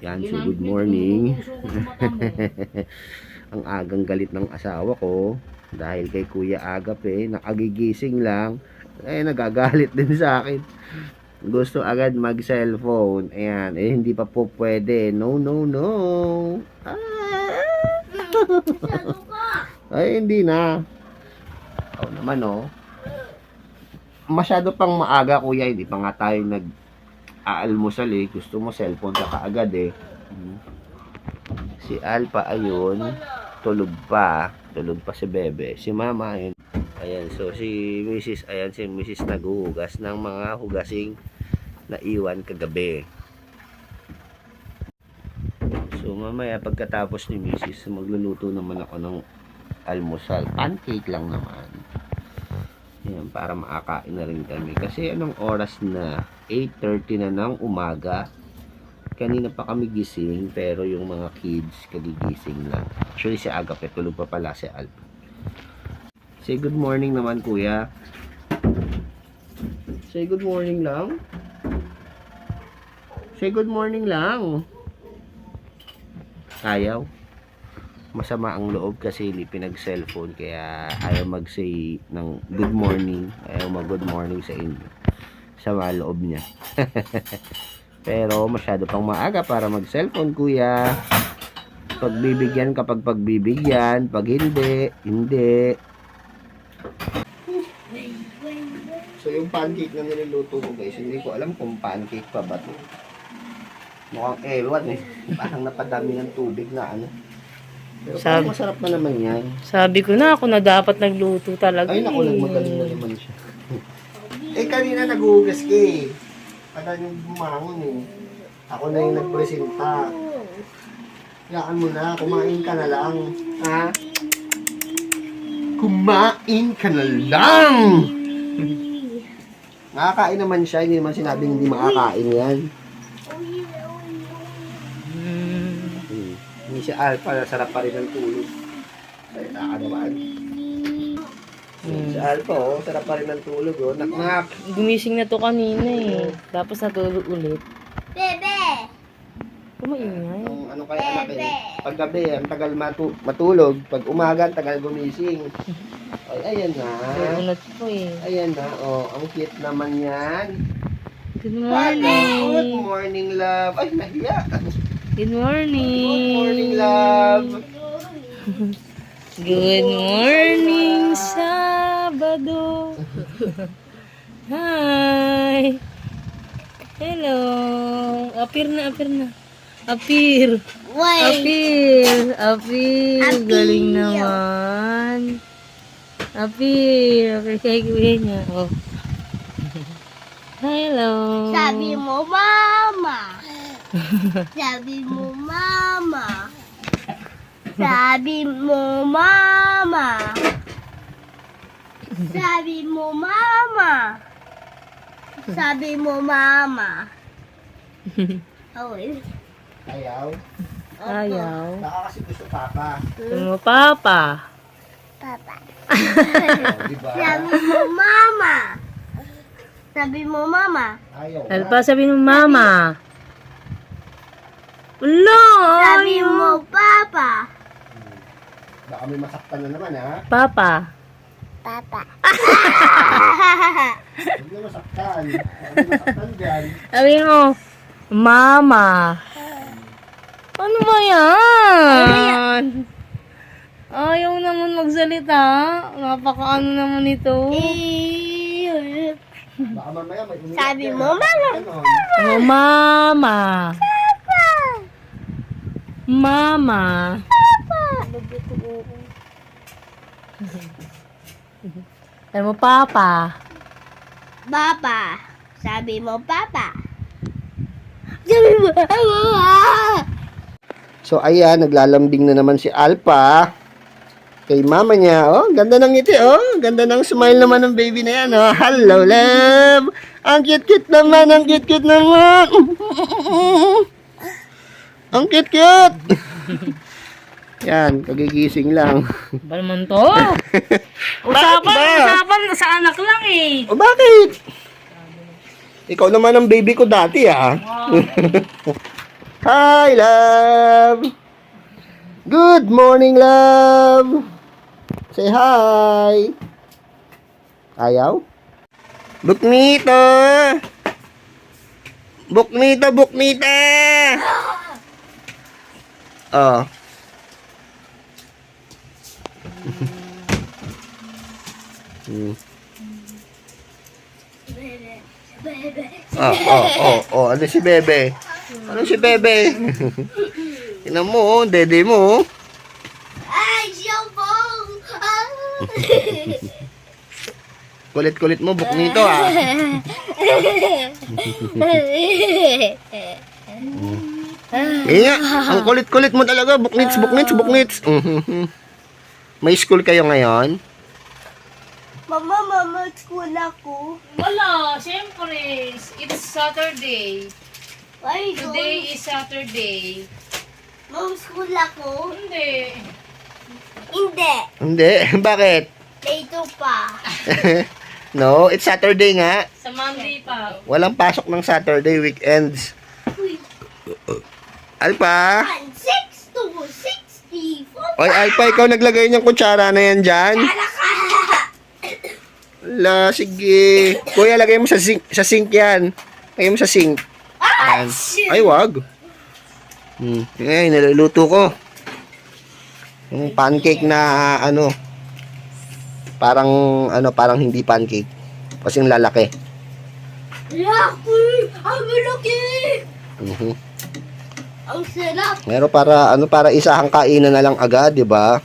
Yan, so good morning. Ang agang galit ng asawa ko dahil kay Kuya Agap nakagigising lang. Nagagalit din sa akin. Gusto agad mag-cellphone. Ayan, hindi pa po pwede. No, no, no. Ay, hindi na. Oo naman, oh. Masyado pang maaga, kuya. Hindi pa nga tayo nag-aalmusal, Gusto mo cellphone ka kaagad, Si Alpha, ayun. Tulog pa. Tulog pa si Bebe. Si Mama, ayun. Ayan, so si Mrs. naghuhugas ng mga hugasing naiwan kagabi. So mamaya pagkatapos ni Mrs. magluluto naman ako ng almusal. Pancake lang naman. Ayan, para makakain na rin kami. Kasi anong oras na? 8:30 na ng umaga. Kanina pa kami gising, pero yung mga kids kagigising lang. Actually si Agape, tulog pa pala si Alpha. Say good morning naman, kuya. Say good morning lang. Say good morning lang. Ayaw. Masama ang loob kasi hindi pinag-cellphone kaya ayaw mag-say ng good morning. Ayaw mag-good morning sa inyo. Sama loob niya. Pero masyado pang maaga para mag-cellphone, kuya. Pagbibigyan kapag pagbibigyan, pag hindi, hindi. So yung pancake na niluluto ko, guys, hindi ko alam kung pancake pa ba to. Mukhang ewan Parang napadami ng tubig na ano. Pero parang masarap na naman yan. Sabi ko na, ako na dapat nagluto talaga. Ay, naku, nagmagaling na naman siya. Kanina naghuhugas ka Kada yung bumangon Ako na yung nagpresenta. Yaan mo na, kumain ka na lang. Ha? Kumain ka na lang! Nakakain naman siya, hindi naman sinabing hindi makakain yan. Hindi si Alpha, sarap pa rin ang tulog. Salita ka naman. Si Alpha, sarap pa rin ang tulog, Nak-nak. Gumising na to kanina Tapos natulog ulit. Bebe! Kumaingay. Ano kaya anak Pag gabi, ang tagal matulog. Pag umaga, ang tagal gumising. Ay, ayan na. Unat ko Ayan na, ang cute naman yan. Good Good morning. morning, love. Ay, nahiya. Good morning. Good morning, love. Good morning, Sabado. Hi. Hello. Apir na. Apir. Apir. Galing naman. Apir. Kaya kuya niya. Hello. Sabi mo, mama. Sabi mo, mama. Sabi mo, mama. Sabi mo, mama. Sabi mo, mama. Away. Ayaw. Ayaw. Baka kasi gusto papa. Papa. Papa. Diba? Sabi mo, mama. Sabi mo, mama. Ayaw. Alpa, sabi mo, mama. Wala. Sabi mo, papa. Baka may masaktan na naman, ha? Papa. Papa. Huwag na masaktan. Baka may masaktan dyan. Sabi mo, mama. Ano ba yan? Ayaw naman magsalita. Napakaano naman ito. Baka mamaya may umiyak Sabi yan. mo, mama. Ganon. Oh, mama. Mama. Sabi mo, papa. Papa. Sabi mo, papa. Sabi mo, So ayan, naglalambing na naman si Alpha kay mama niya. Ganda ng ngiti, ganda ng smile naman ng baby na yan, Hello, love. Ang cute-cute naman, ang cute-cute naman. Ang cute-cute. Yan, kagigising lang. Ba naman to? Usapan sa anak lang O bakit? Ikaw naman ang baby ko dati, Hi, love! Good morning, love! Say hi! Ayaw? Buknito! Buknito, buknita! Oh. Hmm. Ano si Bebe? Ano si Bebe? Tingnan mo, dede mo. Ay, siyabong! Kulit-kulit mo, buknito ah. Nga, ang kulit-kulit mo talaga, buknits, buknits, buknits. May school kayo ngayon? Mama, school ako. Wala, syempre. It's Saturday. Why Today is Saturday. Mom, school ako? Hindi. Hindi. Hindi, bakit? Dito pa. No, it's Saturday nga. Sa Monday pa. Walang pasok ng Saturday, weekends. Alpa? 6 to 64. Oy, Alpa, ikaw naglagay niyang kutsara na yan dyan? La, sige. Kuya, lagay mo sa sink yan. Lagay mo sa sink. Yan. Ay, wag. Ay, niluluto ko. Yung pancake na, parang hindi pancake. Kasing lalaki. Laki! Ang laki! Ang sarap! Pero para isahang kainan na lang agad, di ba?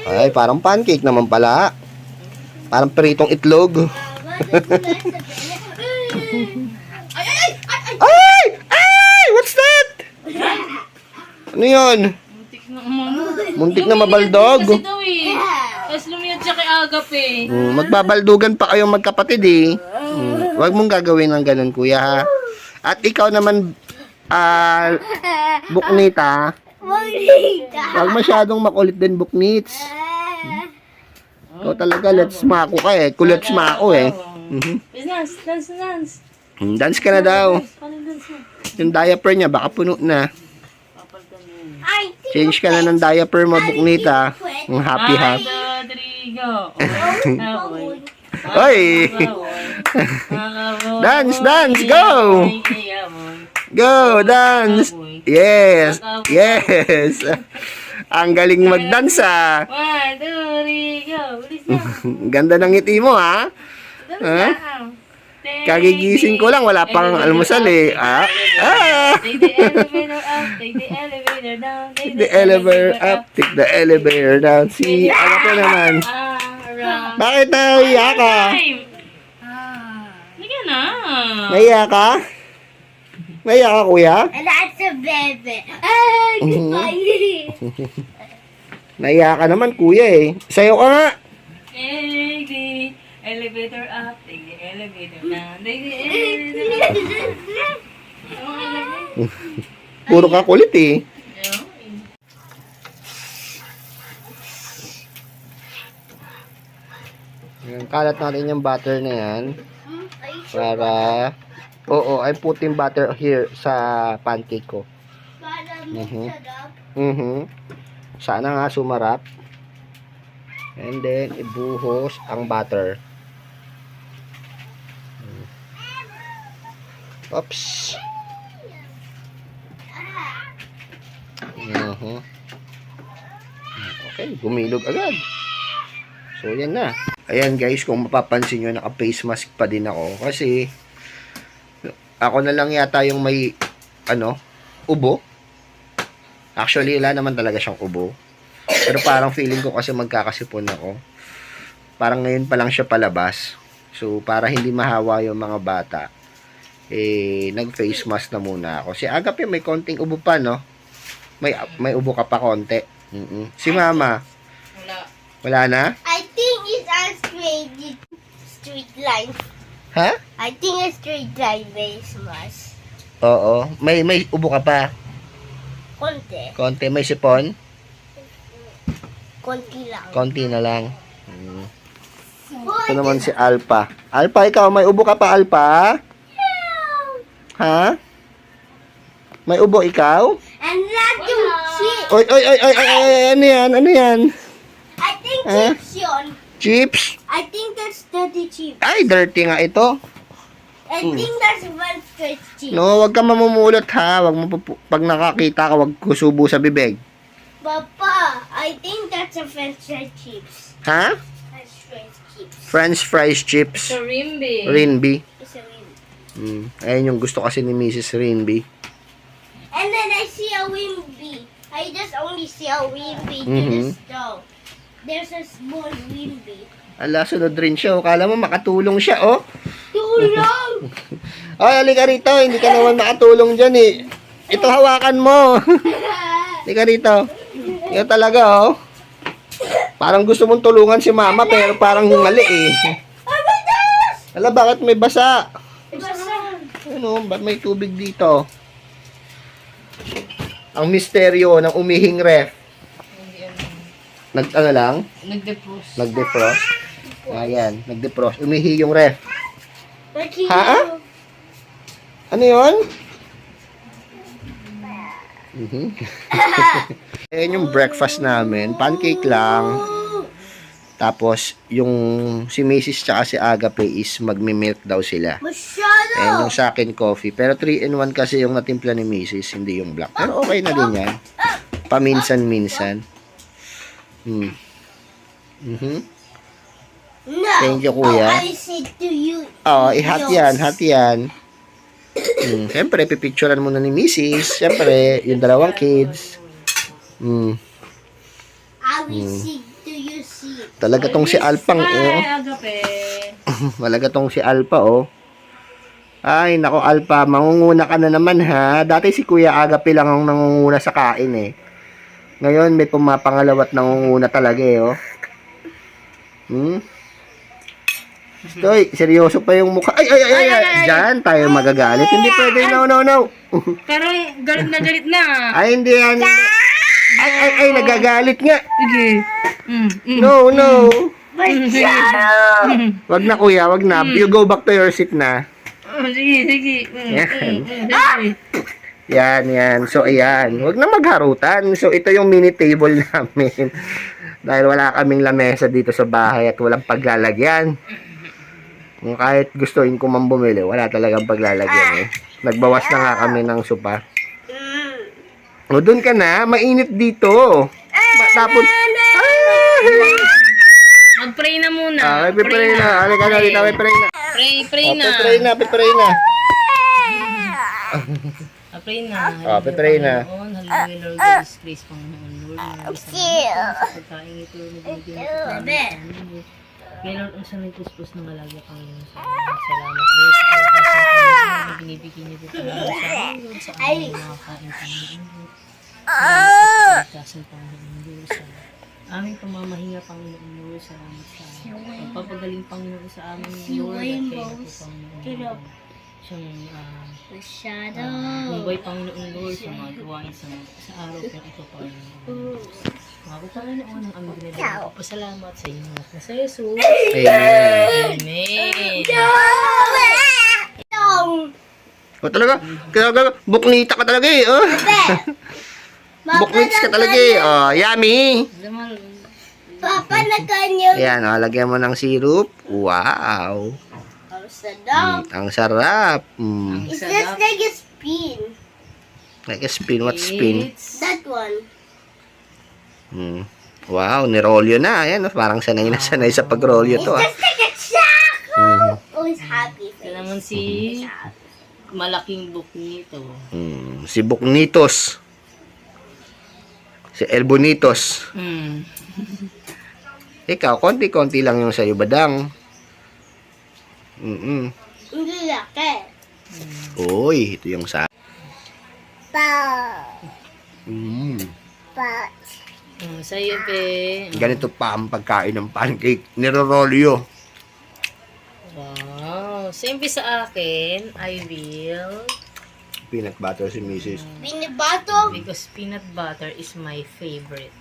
Ay, parang pancake naman pala. Parang pritong itlog. Ay! Ay! What's that? Ano yun? Muntik na umano. Muntik na mabaldog. Kasi daw eh. Tapos lumiyad siya kay Agap eh. Magbabaldugan pa kayong magkapatid eh. Huwag mong gagawin ng ganun, kuya ha. At ikaw naman, buknita. Huwag masyadong makulit din, buknits. Ikaw talaga, let's mako ka eh. Kulets mako eh. Dance. Dance ka na daw. Paano dance mo? Yung diaper niya, baka puno na. Papalitan mo yun. Change ka na ng diaper mo, buknita. Ang happy ha. 1, 2, 3, go. Awoy. Oy! Dance, dance, go! Go, dance! Yes! Yes! Ang galing mag-dance ah. 1, 2, 3, go. Bilis na. Ganda ng ngiti mo ha. Ha? Kagigising ko lang, wala pang almusal eh. Take the elevator up, take the elevator down, Take the elevator up, take the elevator down. Si, ano po naman? Bakit nahiya ka? Liga na. Nahiya ka? Nahiya ka, kuya? And that's a baby. Ay, Nahiya ka naman, kuya eh. Sayo ka nga. Take the elevator up, take the elevator down, take the elevator down. Puro ka kulit eh. Ayan, kalat natin yung butter na yan. Para, I put yung butter here sa pancake ko. Sana nga sumarap. And then, ibuhos ang butter. Oops. Okay, gumilog agad. So, yan na. Ayan guys, kung mapapansin nyo, naka-face mask pa din ako. Kasi, ako na lang yata yung may, ubo. Actually, wala naman talaga siyang ubo. Pero parang feeling ko kasi magkakasipon ako. Parang ngayon pa lang siya palabas. So, para hindi mahawa yung mga bata, nag-face mask na muna ako. Si Agap may konting ubo pa, no? May ubo ka pa konti. Si Mama? Wala. Wala na? I think it's a straight line. Ha? I think a straight line face mask. Oo. May ubo ka pa. Konti. Konti. May sipon? Konti lang. Konti na lang. Ito naman si Alpa. Alpa, ikaw may ubo ka pa, Alpa? Ha? May ubo ikaw? And not yung chips. Oy, oy, oy, oy, oy, oy, ano yan? Ano yan? I think Huh? chips yun. Chips? I think that's dirty chips. Ay, dirty nga ito. I think that's one straight chips. No, wag ka mamumulot ha. Wag mo pag nakakita ka, wag kusubo sa bibig. Papa, I think that's a French fried chips. Ha? French fried chips. French fries chips. Sa Rimby. Rinby. It's a win. Ayun yung gusto kasi ni Mrs. Rinby. And then I see a wimpy. I just only see a wimpy to Mhm. the stove. There's a small wimpy. Ala, sunod rin siya. Oh. Kala mo makatulong siya, oh. Tulong! Ay, halika rito. Hindi ka naman makatulong dyan, eh. Ito, hawakan mo. Halika rito. Ito talaga, oh. Parang gusto mong tulungan si mama, pero parang mali, eh. Oh my gosh! Ala, bakit may basa? Basa. Ano, ba't may tubig dito? Ang misteryo ng umihing ref. Ano lang? Nag-defrost. Nag-defrost. Ayan, nag-defrost. Umihi yung ref. Ha? Ano yun? Ayan yung breakfast namin. Pancake lang. Tapos, yung si Mrs. tsaka si Agape is magmi-milk daw sila. Masyado! Ayan yung sa akin coffee. Pero 3-in-1 kasi yung natimpla ni Mrs. Hindi yung black. Pero okay na din yan. Paminsan-minsan. No. Thank you, kuya. I said to you. Oo, hot yan, hot yan. Siyempre, pipicturean muna ni Mrs. Siyempre, yung dalawang kids. I will sing to you sing. Talaga tong si Alpang, Ay, oh. Agape. Talaga tong si Alpa, oh. Ay, nako, Alpa, mangunguna ka na naman, ha? Dati si Kuya Agape lang ang nangunguna sa kain, eh. Ngayon, may pumapangalawa't nangunguna talaga, eh, oh. Toy, seryoso pa yung mukha. Ay. Diyan tayo magagalit. Hindi pwede. No. Pero galit na. Ay, hindi yan. Ay, nagagalit nga. Sige. No. Masyado! Wag na, kuya, wag na. You go back to your seat na. Sige. Yan. So, ayan. Wag na magharutan. So, ito yung mini table namin. Dahil wala kaming lamesa dito sa bahay at walang paglalagyan. Kung kahit gustuin ko man bumili, wala talagang paglalagyan, eh. Nagbawas na nga kami ng sopa. O, doon ka na. Mainit dito. Tapos, Mag-pray na muna. pipray na. Halika na dito, pipray na. Pray na. Pipray na. Pray na. Pipray na. Hallelujah, Lord God, is grace, Panginoon. Lord, maraming salamat sa pagkain ito. Kaya Lord, ang sanay puspos ng alaga, Panginoon. Salamat, Lord, sa kalakasan, Panginoon, na binibigyan niyo po, Panginoon, sa amin, Lord, sa aming makakain, Panginoon, Lord. Salamat sa kalakasan, Panginoon, Lord, sa aming pamamahinga, Panginoon, Lord, salamat sa pagpapagaling, Panginoon, sa amin, Lord, at kaya po, Panginoon, siyang Masyado. buhay, Panginoon, Lord, sa mga gawain sa araw po ito, Panginoon. Mga Panginoon, ang aming ginagawa. Pasalamat sa inyo at sa Jesus. Amen. Amen. O, talaga, buknita ka talaga, eh. Oh. Buknits ka talaga, eh. Oh, yummy. Papa na kanyo. Ayan, lagyan mo ng syrup. Wow. Ang sadap. Ang sarap. It's just like a spin. Like a spin. What spin? That one. Wow, nirolyo na. Ayan, parang sanay na sanay sa pagrolyo to. Just like a chocolate. Always happy Ito face. naman si malaking book nito. Si Buknitos. Si El Bonitos. Ikaw, konti-konti lang yung sa'yo, badang. Hindi laki. Uy, ito yung sa... Pa. Pa. Sa'yo, pe. Ganito pa ang pagkain ng pancake. Nirorolyo. Wow. Same sa akin, I will. Peanut butter si Mrs. Binibato. Because peanut butter is my favorite.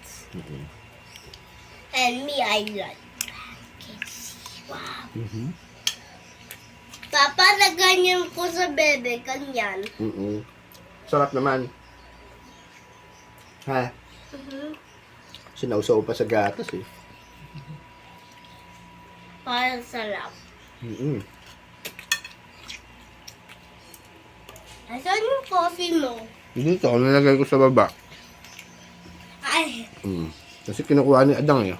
And me, I like pancakes. Wow. Papa, na ganyan ko sa bebe, ganyan. Sarap naman. Ha? Sinausaw pa sa gatas eh. Parang sarap. Asan yung coffee mo? Dito, nilagay ko sa baba. Ay, Kasi kinukuha ni Adang eh.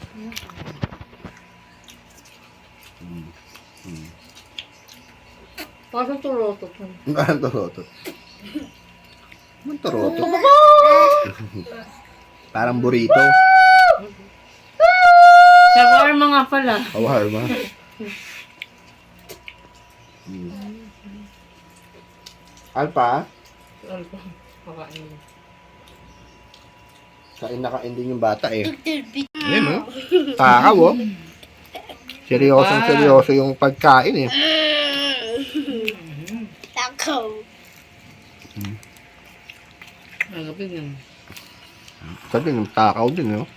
Parang turotot. Ang torotot. Ang torotot. Parang burrito. Shawarma nga pala. Kawahar ba? Alpa, Kakain. kain na kain din yung bata eh. little bit. Ayun oh. Takaw oh. Seryoso yung pagkain eh. Takaw. Agapin yan. Sabi ng takaw din oh.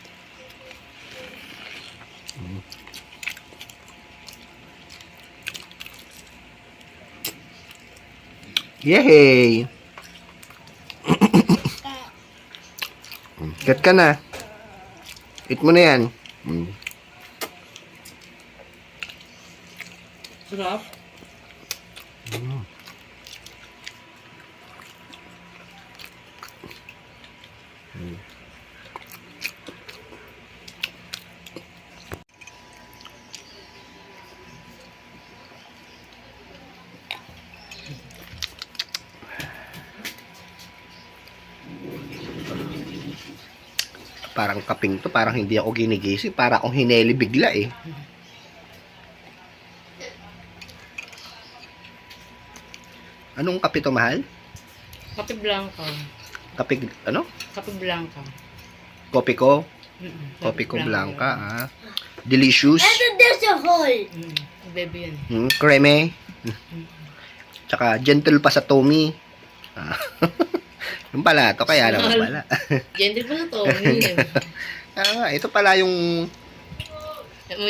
Yehey! Gat ka na. Eat mo na yan. Sarap. Parang kaping to, parang hindi ako ginigising, para akong hineli bigla eh. Anong kape to, mahal? Kape blanca. Kape, ano? Kape blanca. Kopi ko? Mm-mm. Kopi ko blanca, ah. Delicious. And then there's a hole. Baby yan. Creme. Tsaka gentle pa sa tummy. Ah. Yung pala, to kaya naman pala. Gender pa sa Tommy. Ito pala yung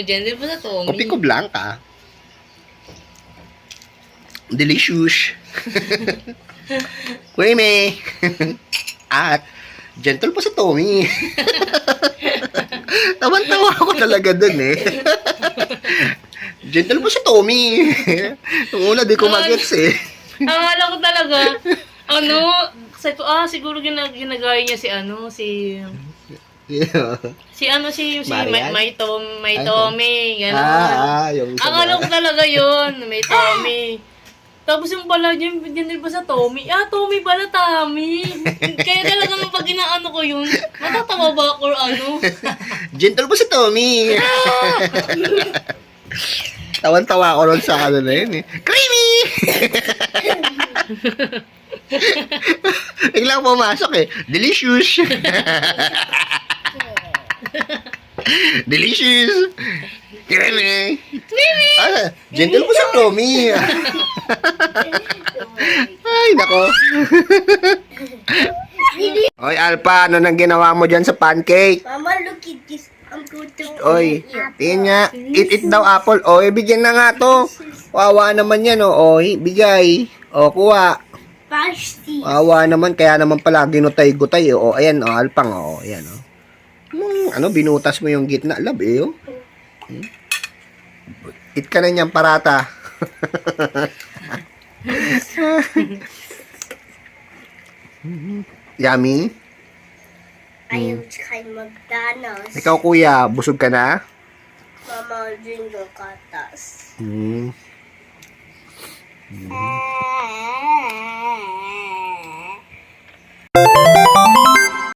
Gender pa sa Tommy. kopi ko blanca. Delicious. Creamy. At gentle pa sa tummy. Tawan-tawa ako talaga dun eh. Gentle pa sa tummy. Yung una di ko magets eh. Akala ko talaga, sabi ko, siguro ginagaya niya si Marian? May Tommy, gano'n. Yung isa Akala ba? ko talaga yun, may Tommy. Tapos yung pala niya, hindi ba sa Tommy? Tommy pala, Tommy. Kaya talaga pag inaano ko yun, matatawa ba ako or ano? Gentle pa sa Tommy. Tawan-tawa ako ron sa ano na yun eh. Creamy! Biglang pumasok eh. Delicious! Delicious! Creamy! Creamy! Gentle po sa Tommy! Ay, nako. Oy, Alpa, ano nang ginawa mo dyan sa pancake? Mama, look at this. I'm going to Oy, tingin nga. Eat daw apple. Oy, bigyan na nga to. Wawa naman yan, oh. Oy, bigay. O, kuha. pasty. Wawa naman, kaya naman pala ginutay-gutay. O, ayan, o, Alpang, o. Ayan, o. Binutas mo yung gitna. Lab, eh, o. Eat ka na niyang parata. Yummy. Ayaw kay McDonald's. Ikaw, kuya, busog ka na? Mama, drink the katas. Hmm.